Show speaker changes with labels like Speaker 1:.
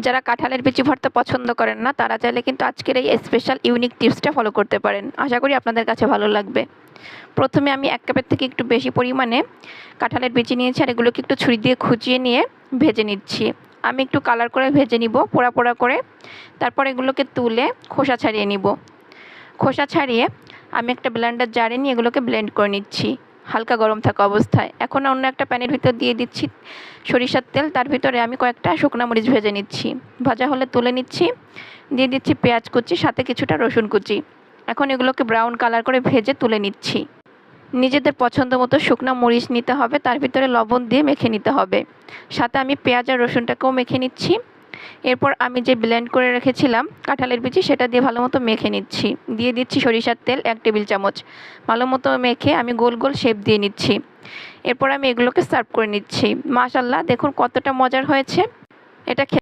Speaker 1: যারা কাঁঠালের বিচি ভর্তা পছন্দ করেন না তারা চাইলে কিন্তু আজকের এই স্পেশাল ইউনিক টিপসটা ফলো করতে পারেন। আশা করি আপনাদের কাছে ভালো লাগবে। প্রথমে আমি 1 কাপের থেকে একটু বেশি পরিমাণে কাঁঠালের বিচি নিয়েছি, আর এগুলোকে একটু ছুরি দিয়ে খুঁচিয়ে নিয়ে ভেজে নিচ্ছি। আমি একটু কালার করে ভেজে নিব, পোড়া পোড়া করে। তারপর এগুলোকে তুলে খোসা ছাড়িয়ে নিব। খোসা ছাড়িয়ে আমি একটা ব্লেন্ডার জারে নিয়ে এগুলোকে ব্লেন্ড করে নিচ্ছি হালকা গরম থাকা অবস্থায়। এখন অন্য একটা প্যানের ভিতর দিয়ে দিচ্ছি সরিষার তেল, তার ভিতরে আমি কয়েকটা শুকনো মরিচ ভেজে নিচ্ছি। ভাজা হলে তুলে নিচ্ছি। দিয়ে দিচ্ছি পেঁয়াজ কুচি, সাথে কিছুটা রসুন কুচি। এখন এগুলোকে ব্রাউন কালার করে ভেজে তুলে নিচ্ছি। নিজেদের পছন্দ মতো শুকনো মরিচ নিতে হবে, তার ভিতরে লবণ দিয়ে মেখে নিতে হবে। সাথে আমি পেঁয়াজ আর রসুনটাকেও মেখে নিচ্ছি। এরপর আমি যে ব্লেন্ড করে রেখেছিলাম কাঁঠালের বিচি সেটা দিয়ে ভালো মতো মেখে নিচ্ছি। দিয়ে দিচ্ছি সরিষার তেল 1 টেবিল চামচ। ভালো মতো মেখে আমি গোল গোল শেপ দিয়ে নিচ্ছি। এরপর আমি এগুলোকে সার্ভ করে নিচ্ছি। মাশাআল্লাহ, দেখুন কতটা মজার হয়েছে এটা।